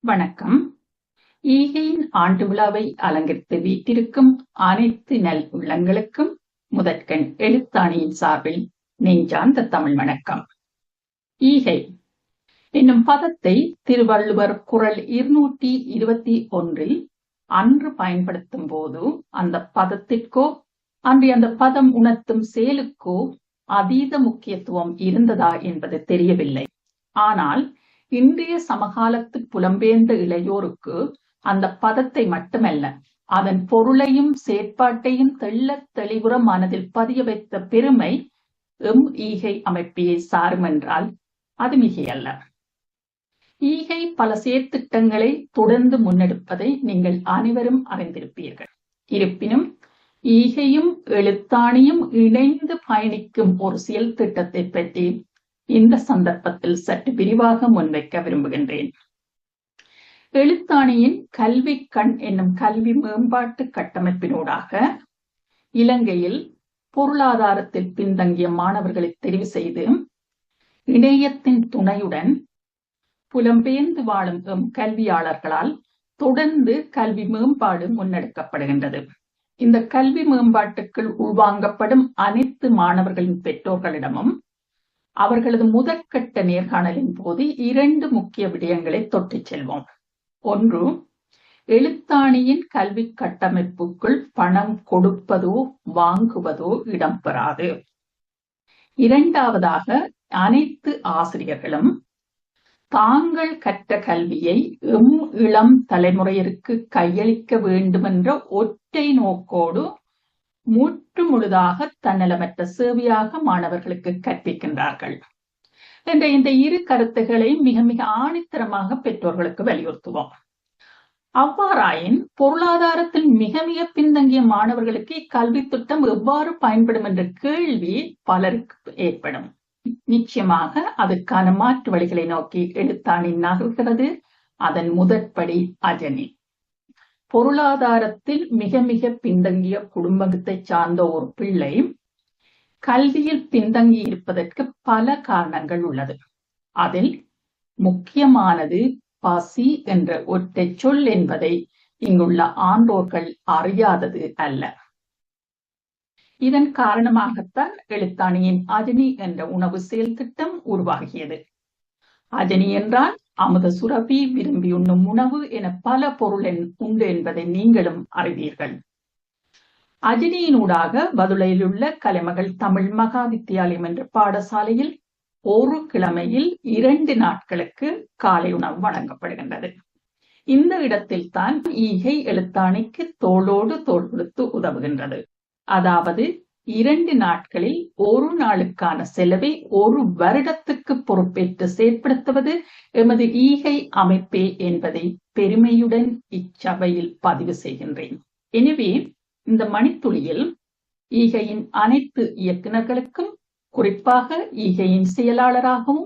வணக்கம். ஈகையின் ஆண்டு விழாவை அலங்கரித்து வீற்றிருக்கும் அனைத்து நல் உள்ளங்களுக்கும் முதற்கண் எழுத்தாணியின் சார்பில் நெஞ்சார்ந்த தமிழ் வணக்கம். ஈகை என்னும் பதத்தை திருவள்ளுவர் குறள் 221 அன்று பயன்படுத்தும் போது அந்த பதத்திற்கோ அன்று அந்த பதம் உணர்த்தும் செயலுக்கோ அதீத முக்கியத்துவம் இருந்ததா என்பது தெரியவில்லை. ஆனால் இன்றைய சமகாலத்து புலம்பெயர்ந்த இளையோருக்கு அந்த பதத்தை மட்டுமல்ல, அதன் பொருளையும் செயற்பாட்டையும் தெள்ளத் தெளிவுற மனதில் பதிய வைத்த பெருமை ஈகை அமைப்பையே சாரும் என்றால் அது மிகையல்ல. ஈகை பல செயற்திட்டங்களை தொடர்ந்து முன்னெடுப்பதை நீங்கள் அனைவரும் அறிந்திருப்பீர்கள். இருப்பினும் ஈகையும் எழுத்தாணியும் இணைந்து பயணிக்கும் ஒரு செயல் திட்டத்தை பற்றி இந்த சந்தர்ப்பத்தில் சற்று விரிவாக முன்வைக்க விரும்புகின்றேன். எழுத்தாணியின் கல்வி கண் என்னும் கல்வி மேம்பாட்டு கட்டமைப்பினூடாக இலங்கையில் பொருளாதாரத்தில் பின்தங்கிய மாணவர்களை தெரிவு செய்து இணையத்தின் துணையுடன் புலம்பெயர்ந்து வாழும் கல்வியாளர்களால் தொடர்ந்து கல்வி மேம்பாடு முன்னெடுக்கப்படுகின்றது. இந்த கல்வி மேம்பாட்டுக்குள் உள்வாங்கப்படும் அனைத்து மாணவர்களின் பெற்றோர்களிடமும் அவர்களது முதற்கட்ட நேர்காணலின் போது 2 முக்கிய விடயங்களை தொட்டுச் செல்வோம். ஒன்று, எழுத்தாணியின் கல்வி கட்டமைப்புக்குள் பணம் கொடுப்பதோ வாங்குவதோ இடம்பெறாது. இரண்டாவதாக, அனைத்து ஆசிரியர்களும் தாங்கள் கற்ற கல்வியை இளம் தலைமுறையிற்கு கையளிக்க வேண்டுமென்ற ஒற்றை நோக்கோடு முற்று முழுதாக தன்னலமற்ற சேவையாக மாணவர்களுக்கு கற்பிக்கின்றார்கள் என்ற இந்த 2 கருத்துக்களை மிக மிக ஆணித்தரமாக பெற்றோர்களுக்கு வலியுறுத்துவோம். அவ்வாறாயின் பொருளாதாரத்தில் மிக மிக பின்தங்கிய மாணவர்களுக்கு இக்கல்வி திட்டம் எவ்வாறு பயன்படும் என்ற கேள்வி பலருக்கு ஏற்படும். நிச்சயமாக அதுக்கான மாற்று வழிகளை நோக்கி எழுத்தாணி நகர்கிறது. அதன் முதற்படி அஜனி. பொருளாதாரத்தில் மிக மிக பின்தங்கிய குடும்பத்தை சார்ந்த ஒரு பிள்ளை கல்வியில் பின்தங்கி இருப்பதற்கு பல காரணங்கள் உள்ளது. அதில் முக்கியமானது பசி என்ற ஒற்றை சொல் என்பதை இங்குள்ள ஆன்றோர்கள் அறியாதது அல்ல. இதன் காரணமாகத்தான் எழுத்தாணியின் அஜனி என்ற உணவு செயல் திட்டம் உருவாகியது. அஜனி என்றால் அமுத சுரபி, விரும்பி உண்ணும் உணவு என பல பொருள் உண்டு என்பதை நீங்களும் அறிவீர்கள். அஜனியினூடாக பதுளையில் உள்ள கலைமகள் தமிழ் மகா வித்தியாலயம் என்ற பாடசாலையில் ஒரு கிழமையில் 2 நாட்களுக்கு காலை உணவு வழங்கப்படுகின்றது. இந்த இடத்தில் தான் ஈகை எழுத்தாணிக்கு தோளோடு தோள் கொடுத்து உதவுகின்றது. அதாவது 2 நாட்களில் ஒரு நாளுக்கான செலவை ஒரு வருடத்துக்கு பொறுப்பேற்று செயற்படுத்துவது எமது ஈகை அமைப்பே என்பதை பெருமையுடன் இச்சபையில் பதிவு செய்கின்றேன். எனவே இந்த மணித்துளியில் ஈகையின் அனைத்து இயக்குநர்களுக்கும், குறிப்பாக ஈகையின் செயலாளராகவும்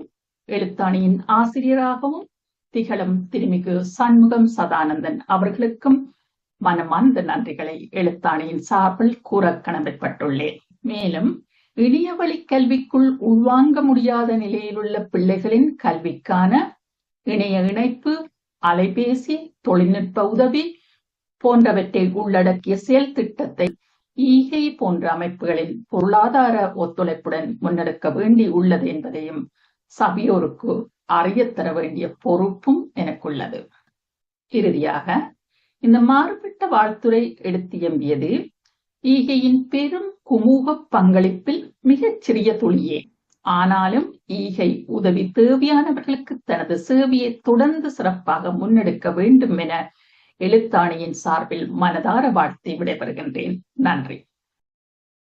எழுத்தாணியின் ஆசிரியராகவும் திகழும் திருமிகு சண்முகம் சதானந்தன் அவர்களுக்கும் மனமார்ந்த நன்றிகளை எழுத்தாணியின் சார்பில் கூற கடமைப்பட்டுள்ளேன். மேலும் இணையவழி கல்விக்குள் உள்வாங்க முடியாத நிலையில் உள்ள பிள்ளைகளின் கல்விக்கான இணைய இணைப்பு, அலைபேசி, தொழில்நுட்ப உதவி போன்றவற்றை உள்ளடக்கிய செயல் திட்டத்தை ஈகை போன்ற அமைப்புகளின் பொருளாதார ஒத்துழைப்புடன் முன்னெடுக்க வேண்டி உள்ளது என்பதையும் சபையோருக்கு அறியத்தர வேண்டிய பொறுப்பும் எனக்குள்ளது. இறுதியாக இந்த மாறுபட்ட வாழ்த்துரை எடுத்தியம்பியது ஈகையின் பெரும் குமூக பங்களிப்பில் மிகச் சிறிய துளியே. ஆனாலும் ஈகை உதவி தேவையானவர்களுக்கு தனது சேவையை தொடர்ந்து சிறப்பாக முன்னெடுக்க வேண்டும் என எழுத்தாணியின் சார்பில் மனதார வாழ்த்தி விடைபெறுகின்றேன். நன்றி.